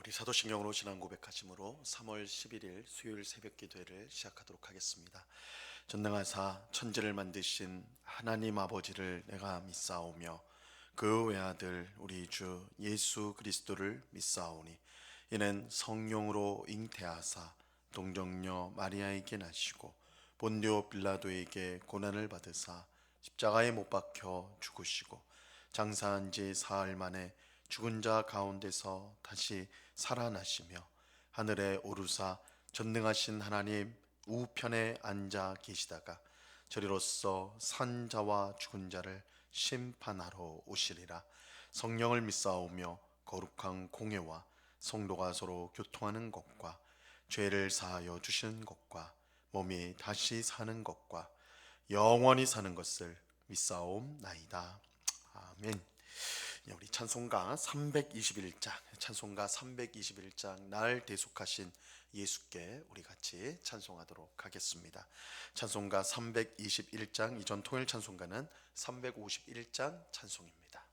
우리 사도신경으로 지난 고백하심으로 3월 11일 수요일 새벽 기도회를 시작하도록 하겠습니다. 전능하사 천지를 만드신 하나님 아버지를 내가 믿사오며 그 외아들 우리 주 예수 그리스도를 믿사오니 이는 성령으로 잉태하사 동정녀 마리아에게 나시고 본디오 빌라도에게 고난을 받으사 십자가에 못 박혀 죽으시고 장사한 지 사흘 만에 죽은 자 가운데서 다시 살아나시며 하늘에 오르사 전능하신 하나님 우편에 앉아 계시다가 저리로서 산 자와 죽은 자를 심판하러 오시리라. 성령을 믿사오며 거룩한 공회와 성도가 서로 교통하는 것과 죄를 사하여 주시는 것과 몸이 다시 사는 것과 영원히 사는 것을 믿사옵나이다. 아멘. 우리 찬송가 321장 날 대속하신 예수께 우리 같이 찬송하도록 하겠습니다. 찬송가 321장, 이전 통일 찬송가는 351장 찬송입니다.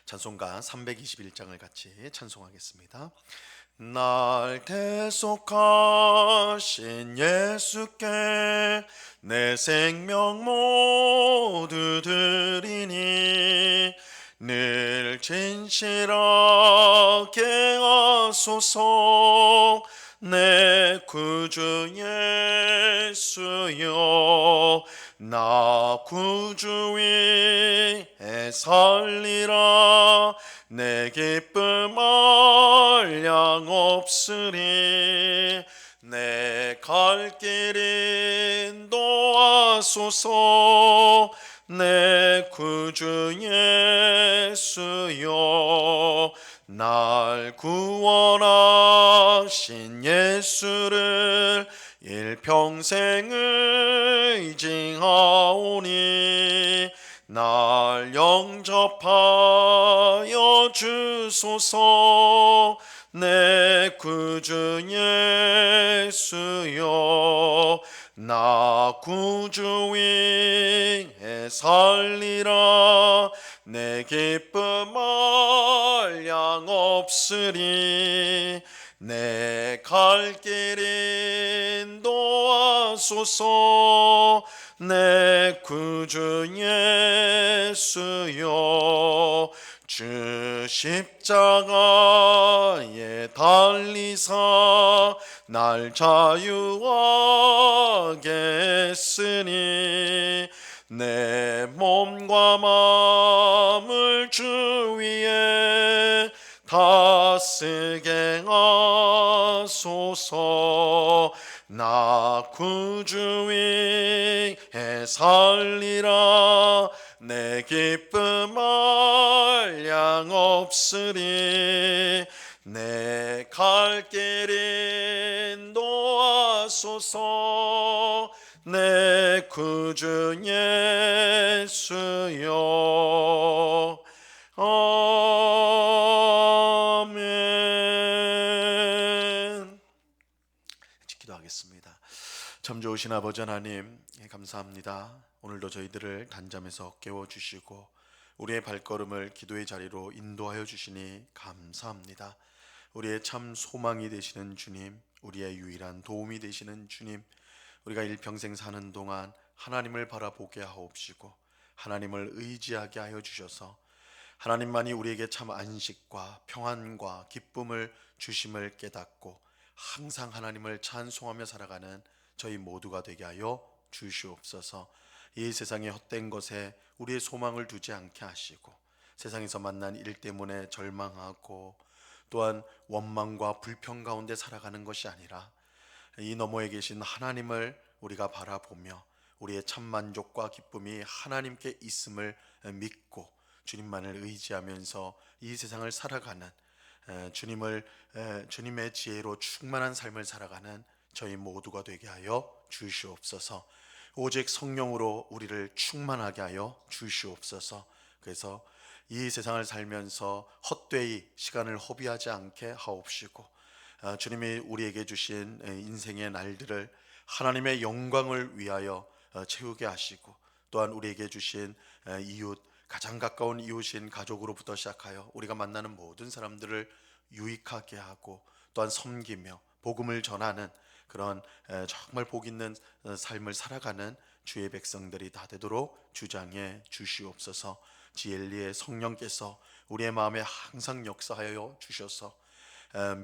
찬송가 321장을 같이 찬송하겠습니다. 날 대속하신 예수께 내 생명 모두 드리니 늘 진실하게 하소서. 내 구주 예수여 나 구주 위에 살리라. 내 기쁨 한량 없으리. 내 갈 길 인도하소서. 내 구주 예수여 날 구원하신 예수를 일평생 의징하오니 날 영접하여 주소서. 내 구주 예수여 나 구주 위에 살리라. 내 기쁨 한량 없으리. 내 갈 길 인도하소서. 내 구주 예수여 주 십자가에 달리사 날 자유하게 했으니 내 몸과 마음을 주 위에 다스게 하소서. 나 구주 위에 살리라. 내 기쁨 한량 없으리. 내 갈 길 인도하소서. 내 구주 예수여 아멘. 기도하겠습니다. 참 좋으신 아버지 하나님, 감사합니다. 오늘도 저희들을 단잠에서 깨워주시고 우리의 발걸음을 기도의 자리로 인도하여 주시니 감사합니다. 우리의 참 소망이 되시는 주님, 우리의 유일한 도움이 되시는 주님, 우리가 일평생 사는 동안 하나님을 바라보게 하옵시고 하나님을 의지하게 하여 주셔서 하나님만이 우리에게 참 안식과 평안과 기쁨을 주심을 깨닫고 항상 하나님을 찬송하며 살아가는 저희 모두가 되게 하여 주시옵소서. 이 세상의 헛된 것에 우리의 소망을 두지 않게 하시고 세상에서 만난 일 때문에 절망하고 또한 원망과 불평 가운데 살아가는 것이 아니라 이 너머에 계신 하나님을 우리가 바라보며 우리의 참 만족과 기쁨이 하나님께 있음을 믿고 주님만을 의지하면서 이 세상을 살아가는 주님의 지혜로 충만한 삶을 살아가는 저희 모두가 되게 하여 주시옵소서. 오직 성령으로 우리를 충만하게 하여 주시옵소서. 그래서 이 세상을 살면서 헛되이 시간을 허비하지 않게 하옵시고 주님이 우리에게 주신 인생의 날들을 하나님의 영광을 위하여 채우게 하시고, 또한 우리에게 주신 이웃, 가장 가까운 이웃인 가족으로부터 시작하여 우리가 만나는 모든 사람들을 유익하게 하고, 또한 섬기며 복음을 전하는 그런 정말 복 있는 삶을 살아가는 주의 백성들이 다 되도록 주장해 주시옵소서. 지엘리의 성령께서 우리의 마음에 항상 역사하여 주셔서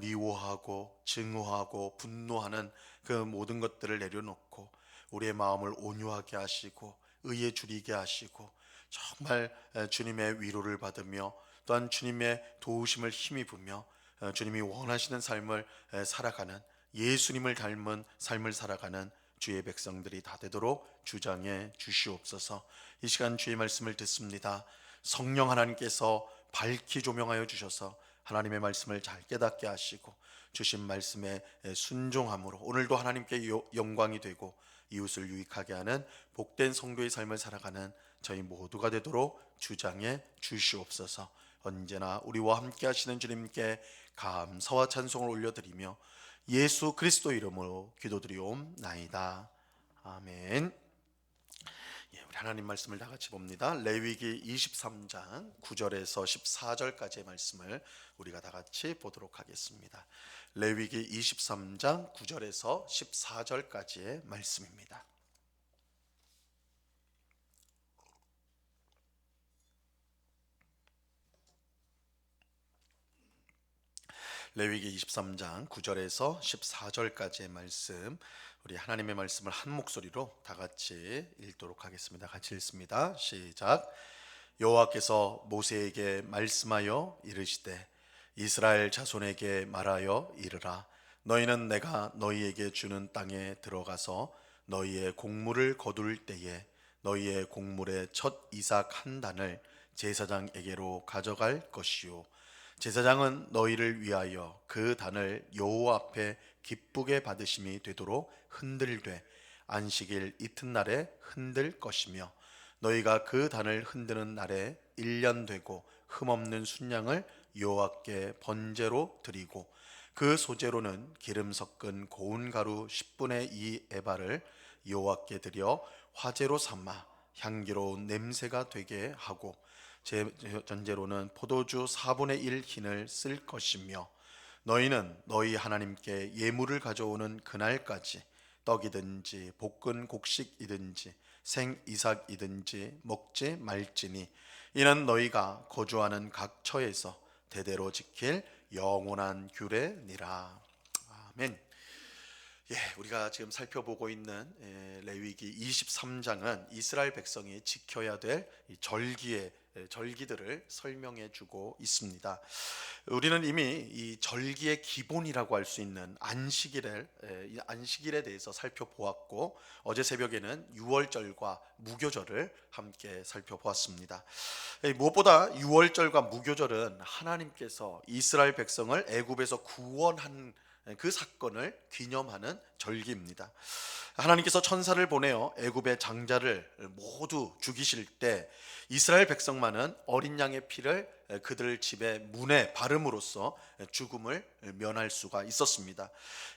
미워하고 증오하고 분노하는 그 모든 것들을 내려놓고 우리의 마음을 온유하게 하시고 의에 주리게 하시고, 정말 주님의 위로를 받으며 또한 주님의 도우심을 힘입으며 주님이 원하시는 삶을 살아가는, 예수님을 닮은 삶을 살아가는 주의 백성들이 다 되도록 주장해 주시옵소서. 이 시간 주의 말씀을 듣습니다. 성령 하나님께서 밝히 조명하여 주셔서 하나님의 말씀을 잘 깨닫게 하시고, 주신 말씀에 순종함으로 오늘도 하나님께 영광이 되고 이웃을 유익하게 하는 복된 성도의 삶을 살아가는 저희 모두가 되도록 주장해 주시옵소서. 언제나 우리와 함께 하시는 주님께 감사와 찬송을 올려드리며 예수 그리스도 이름으로 기도드리옵나이다. 아멘. 우리 하나님 말씀을 다 같이 봅니다. 레위기 23장 9절에서 14절까지의 말씀을 우리가 다 같이 보도록 하겠습니다. 레위기 23장 9절에서 14절까지의 말씀입니다. 레위기 23장 9절에서 14절까지의 말씀, 우리 하나님의 말씀을 한 목소리로 다 같이 읽도록 하겠습니다. 같이 읽습니다. 시작. 여호와께서 모세에게 말씀하여 이르시되 이스라엘 자손에게 말하여 이르라. 너희는 내가 너희에게 주는 땅에 들어가서 너희의 곡물을 거둘 때에 너희의 곡물의 첫 이삭 한 단을 제사장에게로 가져갈 것이요, 제사장은 너희를 위하여 그 단을 여호와 앞에 기쁘게 받으심이 되도록 흔들되 안식일 이튿날에 흔들 것이며, 너희가 그 단을 흔드는 날에 1년 되고 흠없는 순양을 여호와께 번제로 드리고, 그 소제로는 기름 섞은 고운 가루 10분의 2 에바를 여호와께 드려 화제로 삼아 향기로운 냄새가 되게 하고, 전제로는 포도주 4분의 1 흰을 쓸 것이며, 너희는 너희 하나님께 예물을 가져오는 그날까지 떡이든지 볶은 곡식이든지 생이삭이든지 먹지 말지니, 이는 너희가 거주하는 각 처에서 대대로 지킬 영원한 규례니라. 아멘. 우리가 지금 살펴보고 있는 레위기 23장은 이스라엘 백성이 지켜야 될 절기들을 설명해 주고 있습니다. 우리는 이미 이 절기의 기본이라고 할 수 있는 안식일에 대해서 살펴보았고, 어제 새벽에는 유월절과 무교절을 함께 살펴보았습니다. 무엇보다 유월절과 무교절은 하나님께서 이스라엘 백성을 애굽에서 구원한 그 사건을 기념하는 절기입니다. 하나님께서 천사를 보내어 애굽의 장자를 모두 죽이실 때 이스라엘 백성만은 어린 양의 피를 그들 집의 문에 바름으로써 죽음을 면할 수가 있었습니다.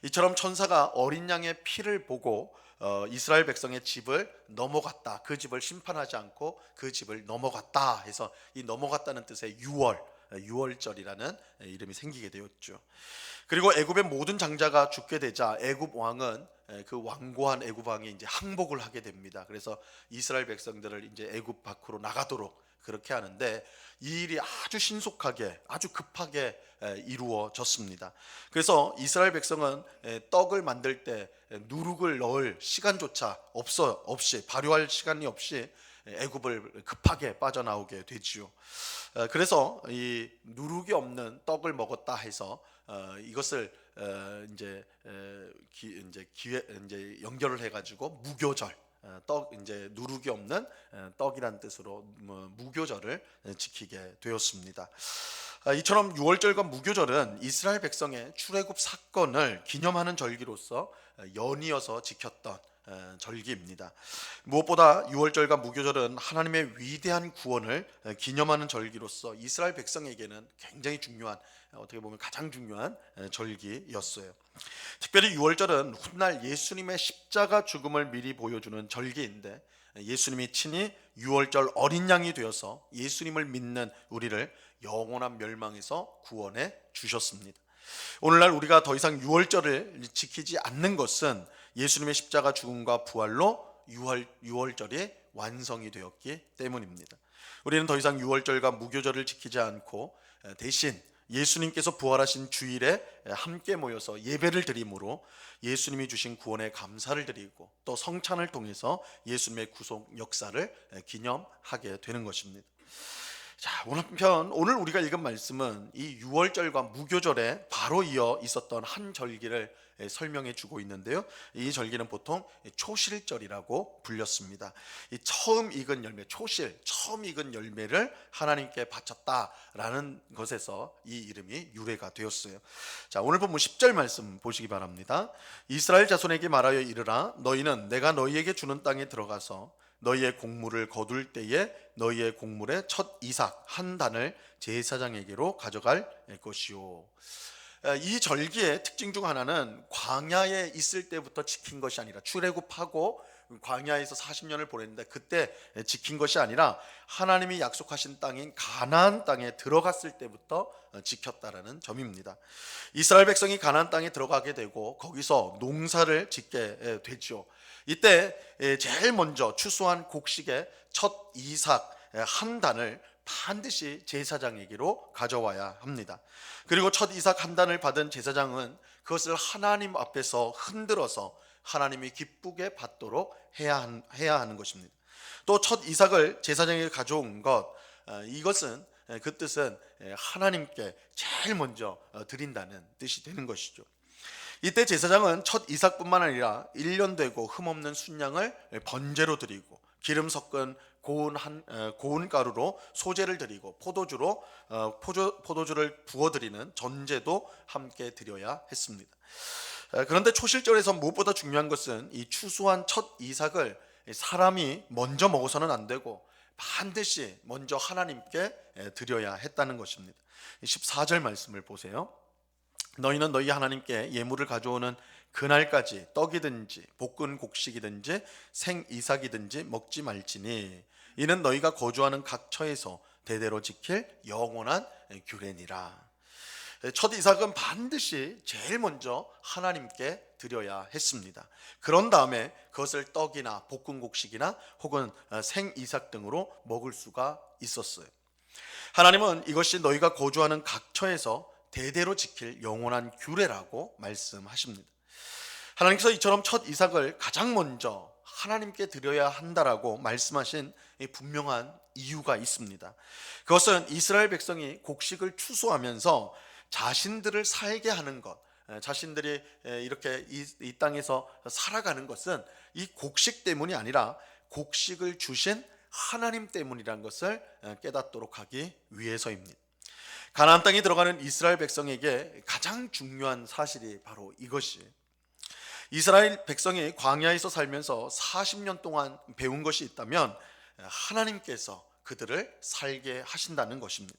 이처럼 천사가 어린 양의 피를 보고 이스라엘 백성의 집을 넘어갔다, 그 집을 심판하지 않고 그 집을 넘어갔다 해서 이 넘어갔다는 뜻의 유월절이라는 이름이 생기게 되었죠. 그리고 애굽의 모든 장자가 죽게 되자 애굽 왕은 그 완고한 애굽 왕이 이제 항복을 하게 됩니다. 그래서 이스라엘 백성들을 이제 애굽 밖으로 나가도록 그렇게 하는데, 이 일이 아주 신속하게 아주 급하게 이루어졌습니다. 그래서 이스라엘 백성은 떡을 만들 때 누룩을 넣을 시간조차 없이 발효할 시간이 없이 애굽을 급하게 빠져나오게 되지요. 그래서 이 누룩이 없는 떡을 먹었다 해서 이것을 이제 연결을 해가지고 무교절, 떡 이제 누룩이 없는 떡이란 뜻으로 무교절을 지키게 되었습니다. 이처럼 유월절과 무교절은 이스라엘 백성의 출애굽 사건을 기념하는 절기로서 연이어서 지켰던 절기입니다. 무엇보다 유월절과 무교절은 하나님의 위대한 구원을 기념하는 절기로서 이스라엘 백성에게는 굉장히 중요한, 어떻게 보면 가장 중요한 절기였어요. 특별히 유월절은 훗날 예수님의 십자가 죽음을 미리 보여주는 절기인데, 예수님이 친히 유월절 어린 양이 되어서 예수님을 믿는 우리를 영원한 멸망에서 구원해 주셨습니다. 오늘날 우리가 더 이상 유월절을 지키지 않는 것은 예수님의 십자가 죽음과 부활로 유월절이 완성이 되었기 때문입니다. 우리는 더 이상 유월절과 무교절을 지키지 않고 대신 예수님께서 부활하신 주일에 함께 모여서 예배를 드림으로 예수님이 주신 구원에 감사를 드리고 또 성찬을 통해서 예수님의 구속 역사를 기념하게 되는 것입니다. 자, 오늘 우리가 읽은 말씀은 이 유월절과 무교절에 바로 이어 있었던 한 절기를 설명해 주고 있는데요. 이 절기는 보통 초실절이라고 불렸습니다. 이 처음 익은 열매, 처음 익은 열매를 하나님께 바쳤다라는 것에서 이 이름이 유래가 되었어요. 자, 오늘 본문 10절 말씀 보시기 바랍니다. 이스라엘 자손에게 말하여 이르라. 너희는 내가 너희에게 주는 땅에 들어가서 너희의 곡물을 거둘 때에 너희의 곡물의 첫 이삭 한 단을 제사장에게로 가져갈 것이요. 이 절기의 특징 중 하나는 광야에 있을 때부터 지킨 것이 아니라, 출애굽하고 광야에서 40년을 보냈는데 그때 지킨 것이 아니라 하나님이 약속하신 땅인 가나안 땅에 들어갔을 때부터 지켰다라는 점입니다. 이스라엘 백성이 가나안 땅에 들어가게 되고 거기서 농사를 짓게 되죠. 이때 제일 먼저 추수한 곡식의 첫 이삭 한 단을 반드시 제사장에게로 가져와야 합니다. 그리고 첫 이삭 한 단을 받은 제사장은 그것을 하나님 앞에서 흔들어서 하나님이 기쁘게 받도록 해야 하는 것입니다. 또 첫 이삭을 제사장에게 가져온 이것은 그 뜻은 하나님께 제일 먼저 드린다는 뜻이 되는 것이죠. 이때 제사장은 첫 이삭뿐만 아니라 1년 되고 흠없는 순양을 번제로 드리고 기름 섞은 고운 가루로 소제를 드리고 포도주를 부어 드리는 전제도 함께 드려야 했습니다. 그런데 초실절에서 무엇보다 중요한 것은 이 추수한 첫 이삭을 사람이 먼저 먹어서는 안 되고 반드시 먼저 하나님께 드려야 했다는 것입니다. 14절 말씀을 보세요. 너희는 너희 하나님께 예물을 가져오는 그날까지 떡이든지 볶은 곡식이든지 생 이삭이든지 먹지 말지니 이는 너희가 거주하는 각 처에서 대대로 지킬 영원한 규례니라. 첫 이삭은 반드시 제일 먼저 하나님께 드려야 했습니다. 그런 다음에 그것을 떡이나 볶은 곡식이나 혹은 생 이삭 등으로 먹을 수가 있었어요. 하나님은 이것이 너희가 거주하는 각 처에서 대대로 지킬 영원한 규례라고 말씀하십니다. 하나님께서 이처럼 첫 이삭을 가장 먼저 하나님께 드려야 한다라고 말씀하신 분명한 이유가 있습니다. 그것은 이스라엘 백성이 곡식을 추수하면서 자신들을 살게 하는 것, 자신들이 이렇게 이 땅에서 살아가는 것은 이 곡식 때문이 아니라 곡식을 주신 하나님 때문이라는 것을 깨닫도록 하기 위해서입니다. 가나안 땅에 들어가는 이스라엘 백성에게 가장 중요한 사실이 바로 이것이, 이스라엘 백성이 광야에서 살면서 40년 동안 배운 것이 있다면 하나님께서 그들을 살게 하신다는 것입니다.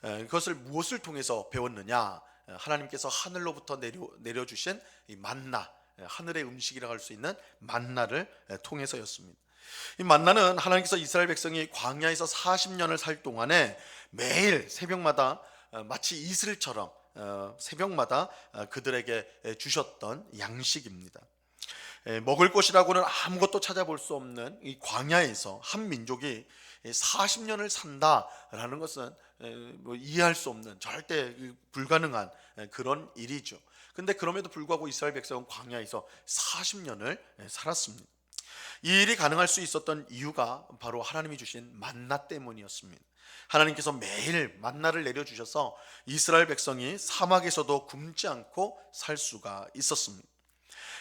그것을 무엇을 통해서 배웠느냐? 하나님께서 하늘로부터 내려주신 이 만나, 하늘의 음식이라고 할 수 있는 만나를 통해서였습니다. 이 만나는 하나님께서 이스라엘 백성이 광야에서 40년을 살 동안에 매일 새벽마다 마치 이슬처럼 새벽마다 그들에게 주셨던 양식입니다. 먹을 것이라고는 아무것도 찾아볼 수 없는 이 광야에서 한 민족이 40년을 산다라는 것은 이해할 수 없는, 절대 불가능한 그런 일이죠. 근데 그럼에도 불구하고 이스라엘 백성은 광야에서 40년을 살았습니다. 이 일이 가능할 수 있었던 이유가 바로 하나님이 주신 만나 때문이었습니다. 하나님께서 매일 만나를 내려주셔서 이스라엘 백성이 사막에서도 굶지 않고 살 수가 있었습니다.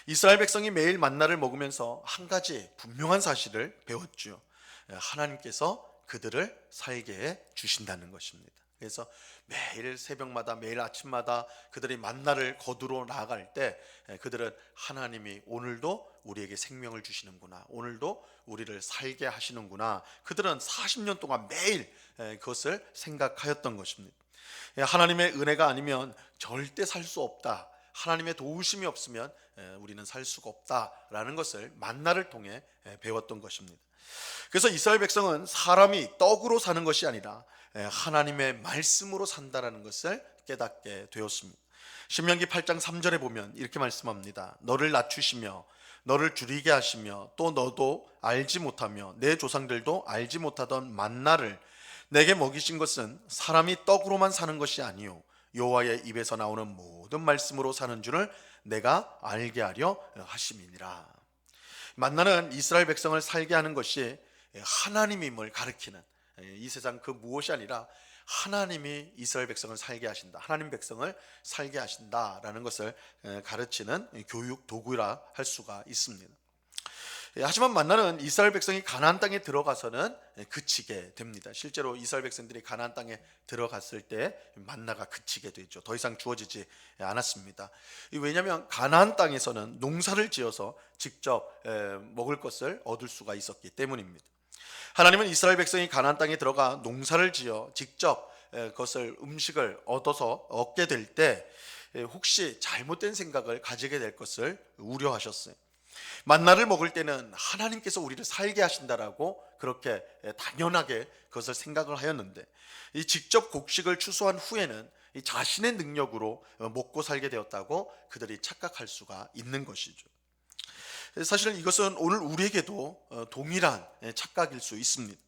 이스라엘 백성이 매일 만나를 먹으면서 한 가지 분명한 사실을 배웠죠. 하나님께서 그들을 살게 해 주신다는 것입니다. 그래서 매일 새벽마다, 매일 아침마다 그들이 만나를 거두러 나아갈 때 그들은 하나님이 오늘도 우리에게 생명을 주시는구나, 오늘도 우리를 살게 하시는구나, 그들은 40년 동안 매일 그것을 생각하였던 것입니다. 하나님의 은혜가 아니면 절대 살 수 없다, 하나님의 도우심이 없으면 우리는 살 수가 없다라는 것을 만나를 통해 배웠던 것입니다. 그래서 이스라엘 백성은 사람이 떡으로 사는 것이 아니라 하나님의 말씀으로 산다라는 것을 깨닫게 되었습니다. 신명기 8장 3절에 보면 이렇게 말씀합니다. 너를 낮추시며 너를 줄이게 하시며 또 너도 알지 못하며 내 조상들도 알지 못하던 만나를 내게 먹이신 것은 사람이 떡으로만 사는 것이 아니요 여호와의 입에서 나오는 모든 말씀으로 사는 줄을 내가 알게 하려 하심이니라. 만나는 이스라엘 백성을 살게 하는 것이 하나님임을 가리키는, 이 세상 그 무엇이 아니라 하나님이 이스라엘 백성을 살게 하신다, 하나님 백성을 살게 하신다라는 것을 가르치는 교육 도구라 할 수가 있습니다. 하지만 만나는 이스라엘 백성이 가나안 땅에 들어가서는 그치게 됩니다. 실제로 이스라엘 백성들이 가나안 땅에 들어갔을 때 만나가 그치게 되죠. 더 이상 주어지지 않았습니다. 왜냐하면 가나안 땅에서는 농사를 지어서 직접 먹을 것을 얻을 수가 있었기 때문입니다. 하나님은 이스라엘 백성이 가나안 땅에 들어가 농사를 지어 직접 그것을 음식을 얻게 될 때 혹시 잘못된 생각을 가지게 될 것을 우려하셨어요. 만나를 먹을 때는 하나님께서 우리를 살게 하신다라고 그렇게 당연하게 그것을 생각을 하였는데, 이 직접 곡식을 추수한 후에는 이 자신의 능력으로 먹고 살게 되었다고 그들이 착각할 수가 있는 것이죠. 사실 이것은 오늘 우리에게도 동일한 착각일 수 있습니다.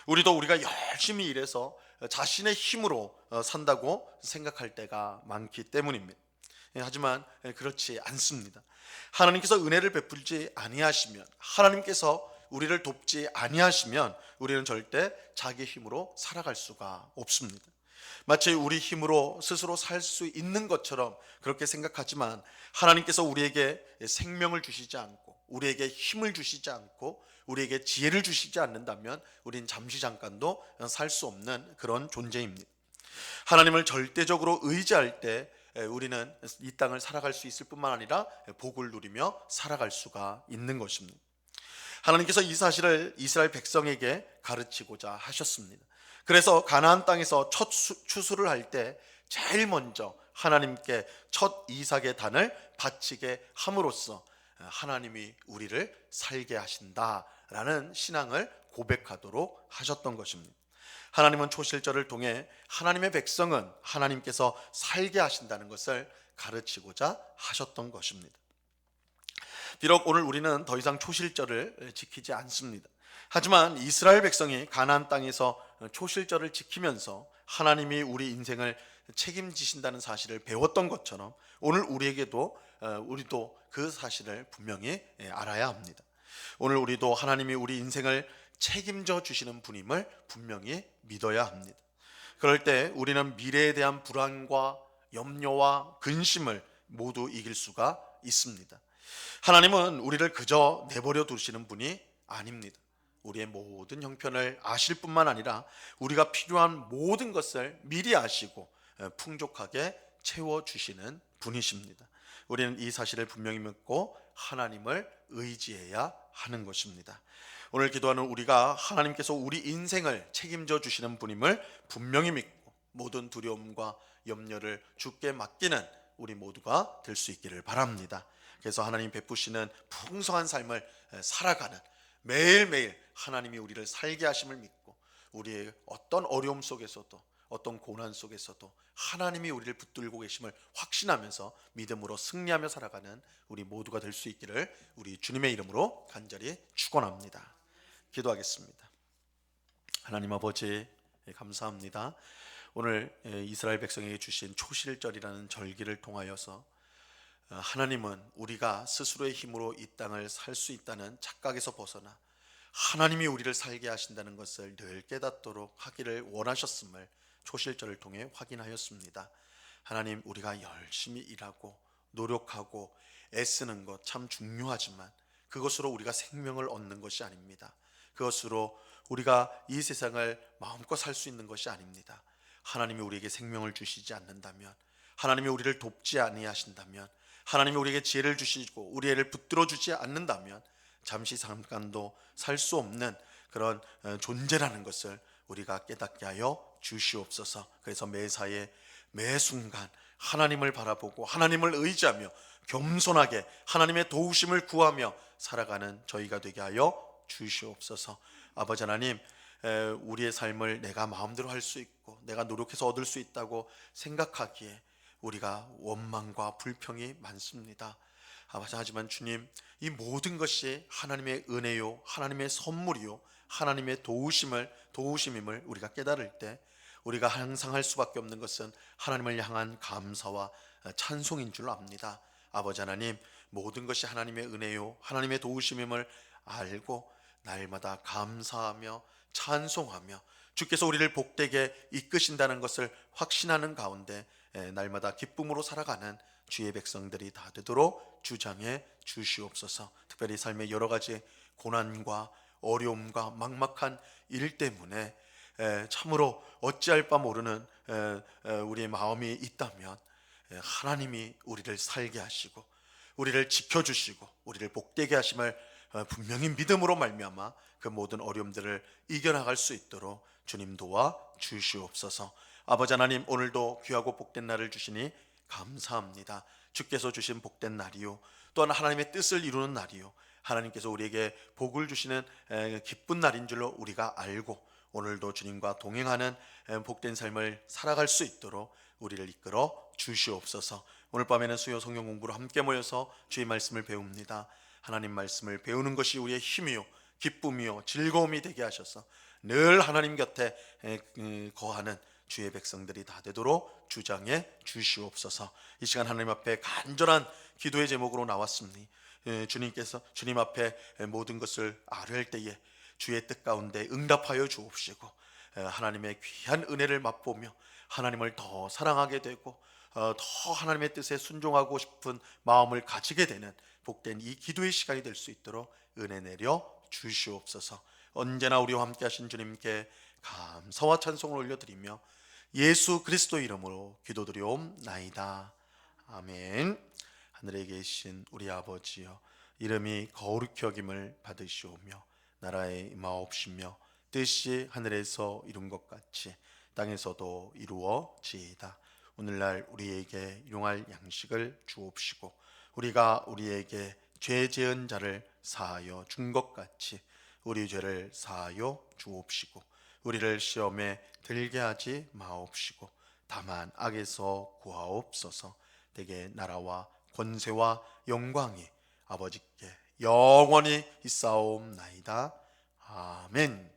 우리가 열심히 일해서 자신의 힘으로 산다고 생각할 때가 많기 때문입니다. 하지만 그렇지 않습니다. 하나님께서 은혜를 베풀지 아니하시면, 하나님께서 우리를 돕지 아니하시면 우리는 절대 자기 힘으로 살아갈 수가 없습니다. 마치 우리 힘으로 스스로 살 수 있는 것처럼 그렇게 생각하지만, 하나님께서 우리에게 생명을 주시지 않고 우리에게 힘을 주시지 않고 우리에게 지혜를 주시지 않는다면 우리는 잠시 잠깐도 살 수 없는 그런 존재입니다. 하나님을 절대적으로 의지할 때 우리는 이 땅을 살아갈 수 있을 뿐만 아니라 복을 누리며 살아갈 수가 있는 것입니다. 하나님께서 이 사실을 이스라엘 백성에게 가르치고자 하셨습니다. 그래서 가나안 땅에서 첫 추수를 할 때 제일 먼저 하나님께 첫 이삭의 단을 바치게 함으로써 하나님이 우리를 살게 하신다라는 신앙을 고백하도록 하셨던 것입니다. 하나님은 초실절을 통해 하나님의 백성은 하나님께서 살게 하신다는 것을 가르치고자 하셨던 것입니다. 비록 오늘 우리는 더 이상 초실절을 지키지 않습니다. 하지만 이스라엘 백성이 가나안 땅에서 초실절을 지키면서 하나님이 우리 인생을 책임지신다는 사실을 배웠던 것처럼 오늘 우리도 그 사실을 분명히 알아야 합니다. 오늘 우리도 하나님이 우리 인생을 책임져 주시는 분임을 분명히 믿어야 합니다. 그럴 때 우리는 미래에 대한 불안과 염려와 근심을 모두 이길 수가 있습니다. 하나님은 우리를 그저 내버려 두시는 분이 아닙니다. 우리의 모든 형편을 아실 뿐만 아니라 우리가 필요한 모든 것을 미리 아시고 풍족하게 채워주시는 분이십니다. 우리는 이 사실을 분명히 믿고 하나님을 의지해야 하는 것입니다. 오늘 기도하는 우리가 하나님께서 우리 인생을 책임져 주시는 분임을 분명히 믿고 모든 두려움과 염려를 주께 맡기는 우리 모두가 될 수 있기를 바랍니다. 그래서 하나님 베푸시는 풍성한 삶을 살아가는, 매일매일 하나님이 우리를 살게 하심을 믿고 우리의 어떤 어려움 속에서도 어떤 고난 속에서도 하나님이 우리를 붙들고 계심을 확신하면서 믿음으로 승리하며 살아가는 우리 모두가 될 수 있기를 우리 주님의 이름으로 간절히 축원합니다. 기도하겠습니다. 하나님 아버지, 감사합니다. 오늘 이스라엘 백성에게 주신 초실절이라는 절기를 통하여서 하나님은 우리가 스스로의 힘으로 이 땅을 살 수 있다는 착각에서 벗어나 하나님이 우리를 살게 하신다는 것을 늘 깨닫도록 하기를 원하셨음을 초실절을 통해 확인하였습니다. 하나님, 우리가 열심히 일하고 노력하고 애쓰는 것 참 중요하지만 그것으로 우리가 생명을 얻는 것이 아닙니다. 그것으로 우리가 이 세상을 마음껏 살 수 있는 것이 아닙니다. 하나님이 우리에게 생명을 주시지 않는다면, 하나님이 우리를 돕지 아니하신다면, 하나님이 우리에게 지혜를 주시고 우리를 붙들어 주지 않는다면 잠시 잠깐도 살 수 없는 그런 존재라는 것을 우리가 깨닫게 하여 주시옵소서. 그래서 매사에 매 순간 하나님을 바라보고 하나님을 의지하며 겸손하게 하나님의 도우심을 구하며 살아가는 저희가 되게 하여 주시옵소서. 아버지 하나님, 우리의 삶을 내가 마음대로 할 수 있고 내가 노력해서 얻을 수 있다고 생각하기에 우리가 원망과 불평이 많습니다. 하지만 주님, 이 모든 것이 하나님의 은혜요, 하나님의 선물이요, 하나님의 도우심임을 우리가 깨달을 때 우리가 항상 할 수밖에 없는 것은 하나님을 향한 감사와 찬송인 줄 압니다. 아버지 하나님, 모든 것이 하나님의 은혜요, 하나님의 도우심임을 알고 날마다 감사하며 찬송하며 주께서 우리를 복되게 이끄신다는 것을 확신하는 가운데 날마다 기쁨으로 살아가는 주의 백성들이 다 되도록 주장해 주시옵소서. 특별히 삶의 여러 가지 고난과 어려움과 막막한 일 때문에 참으로 어찌할 바 모르는 우리의 마음이 있다면 하나님이 우리를 살게 하시고 우리를 지켜주시고 우리를 복되게 하심을 분명히 믿음으로 말미암아 그 모든 어려움들을 이겨나갈 수 있도록 주님 도와 주시옵소서. 아버지 하나님, 오늘도 귀하고 복된 날을 주시니 감사합니다. 주께서 주신 복된 날이요, 또한 하나님의 뜻을 이루는 날이요, 하나님께서 우리에게 복을 주시는 기쁜 날인 줄로 우리가 알고 오늘도 주님과 동행하는 복된 삶을 살아갈 수 있도록 우리를 이끌어 주시옵소서. 오늘 밤에는 수요 성경 공부로 함께 모여서 주의 말씀을 배웁니다. 하나님 말씀을 배우는 것이 우리의 힘이요 기쁨이요 즐거움이 되게 하셔서 늘 하나님 곁에 거하는 주의 백성들이 다 되도록 주장해 주시옵소서. 이 시간 하나님 앞에 간절한 기도의 제목으로 나왔습니다. 주님께서 주님 앞에 모든 것을 아뢰할 때에 주의 뜻 가운데 응답하여 주옵시고 하나님의 귀한 은혜를 맛보며 하나님을 더 사랑하게 되고 더 하나님의 뜻에 순종하고 싶은 마음을 가지게 되는 복된 이 기도의 시간이 될 수 있도록 은혜 내려 주시옵소서. 언제나 우리와 함께 하신 주님께 감사와 찬송을 올려드리며 예수 그리스도 이름으로 기도드리옵나이다. 아멘. 하늘에 계신 우리 아버지여, 이름이 거룩히 여김을 받으시오며 나라에 임하옵시며 뜻이 하늘에서 이룬 것 같이 땅에서도 이루어지이다. 오늘날 우리에게 일용할 양식을 주옵시고 우리가 우리에게 죄 지은 자를 사하여 준 것 같이 우리 죄를 사하여 주옵시고 우리를 시험에 들게 하지 마옵시고 다만 악에서 구하옵소서. 대개 나라와 권세와 영광이 아버지께 영원히 있사옵나이다. 아멘.